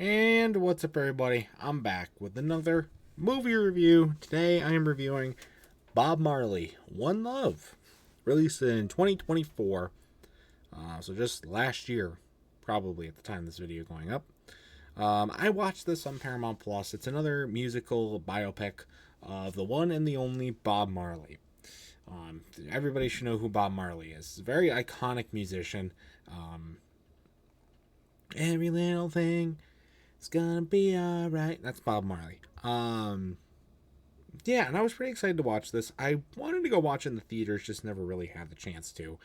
And what's up, everybody? I'm back with another movie review. Today I am reviewing Bob Marley, One Love, released in 2024. So just last year, probably at the time this video going up. I watched this on Paramount Plus. It's another musical biopic of the one and the only Bob Marley. Everybody should know who Bob Marley is. He's a very iconic musician. Every little thing it's gonna be alright. That's Bob Marley. Yeah, and I was pretty excited to watch this. I wanted to go watch it in the theaters, just never really had the chance to.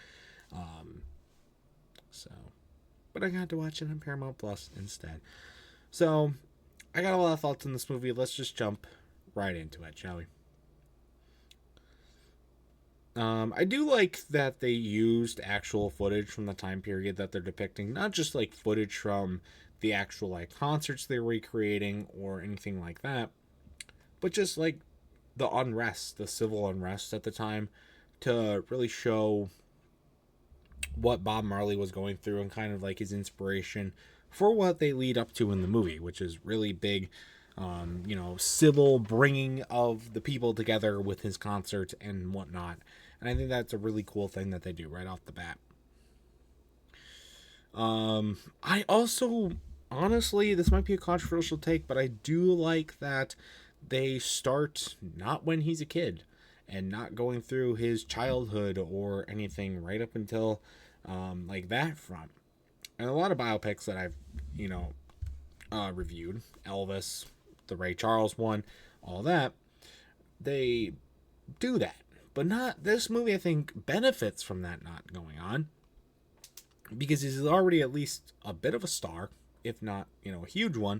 Um, so, but I got to watch it on Paramount Plus instead. So, I got a lot of thoughts on this movie. Let's just jump right into it, shall we? I do like that they used actual footage from the time period that they're depicting, not just like footage from the actual like concerts they're recreating or anything like that, but just like the unrest, the civil unrest at the time, to really show what Bob Marley was going through and kind of like his inspiration for what they lead up to in the movie, which is really big. Civil bringing of the people together with his concert and whatnot. And I think that's a really cool thing that they do right off the bat. I also, honestly, this might be a controversial take, but I do like that they start not when he's a kid and not going through his childhood or anything right up until like that front. And a lot of biopics that I've, reviewed, Elvis, the Ray Charles one, all that, they do that. But not this movie, I think, benefits from that not going on because he's already at least a bit of a star, if not, a huge one.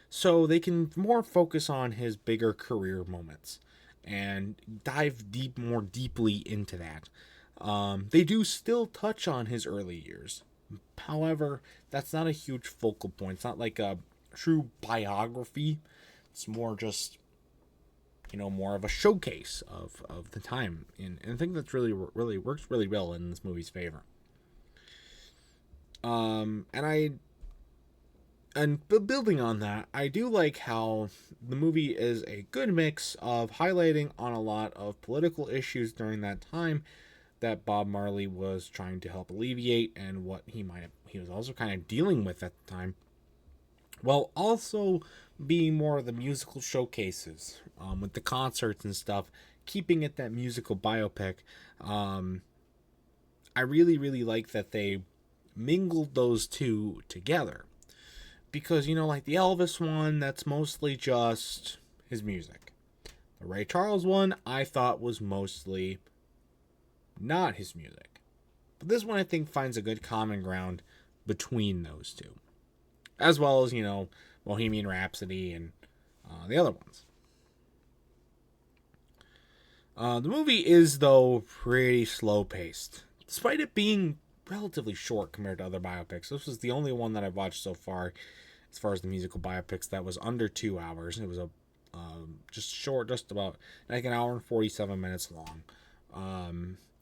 So they can more focus on his bigger career moments and dive more deeply into that. They do still touch on his early years. However, that's not a huge focal point. It's not like a true biography. It's more just, more of a showcase of the time. And I think that's really works really well in this movie's favor. And building on that, I do like how the movie is a good mix of highlighting on a lot of political issues during that time that Bob Marley was trying to help alleviate and what he was also kind of dealing with at the time, while also being more of the musical showcases with the concerts and stuff, keeping it that musical biopic. I really like that they mingled those two together because, like the Elvis one, that's mostly just his music. The Ray Charles one, I thought was mostly not his music. But this one, I think, finds a good common ground between those two, as well as, Bohemian Rhapsody and the other ones. The movie is, though, pretty slow paced, despite it being relatively short compared to other biopics. This was the only one that I've watched so far, as far as the musical biopics, that was under 2 hours. It was just short, just about like an hour and 47 minutes long.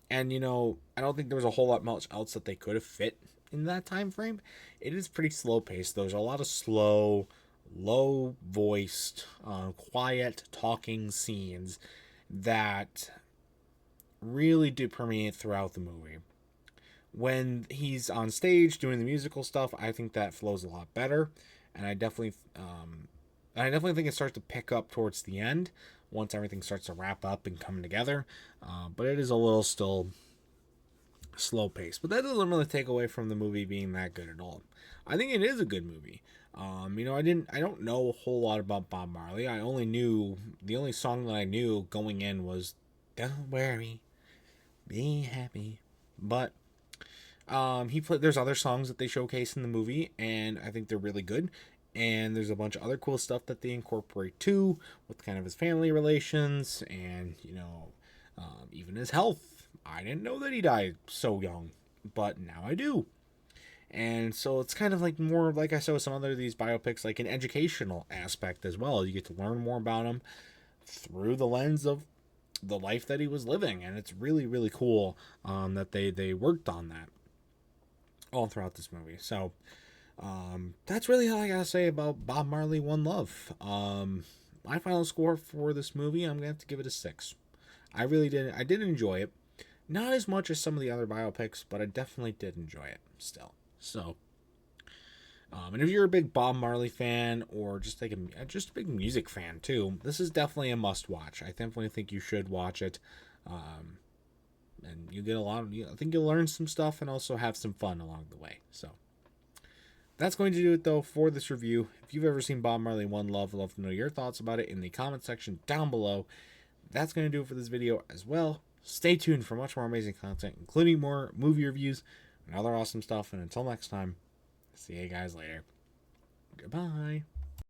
And I don't think there was a whole lot much else that they could have fit in that time frame. It is pretty slow paced. There's a lot of slow, low voiced, quiet talking scenes that really do permeate throughout the movie. When he's on stage doing the musical stuff, I think that flows a lot better, and I definitely think it starts to pick up towards the end once everything starts to wrap up and come together. But it is a little still slow paced. But that doesn't really take away from the movie being that good at all. I think it is a good movie. I don't know a whole lot about Bob Marley. The only song that I knew going in was "Don't Worry, Be Happy." But there's other songs that they showcase in the movie, and I think they're really good. And there's a bunch of other cool stuff that they incorporate too, with kind of his family relations and, even his health. I didn't know that he died so young, but now I do. And so it's kind of like more, like I said with some other of these biopics, like an educational aspect as well. You get to learn more about him through the lens of the life that he was living. And it's really cool that they worked on that all throughout this movie. So That's really all I gotta say about Bob Marley One Love. My final score for this movie, I'm gonna have to give it a 6. I did enjoy it. Not as much as some of the other biopics, but I definitely did enjoy it still. So, and if you're a big Bob Marley fan or just like just a big music fan too, this is definitely a must watch. I definitely think you should watch it. And you get a lot of, I think you'll learn some stuff and also have some fun along the way. So that's going to do it though for this review. If you've ever seen Bob Marley One Love, I'd love to know your thoughts about it in the comment section down below. That's going to do it for this video as well. Stay tuned for much more amazing content, including more movie reviews and other awesome stuff. And until next time, see you guys later. Goodbye.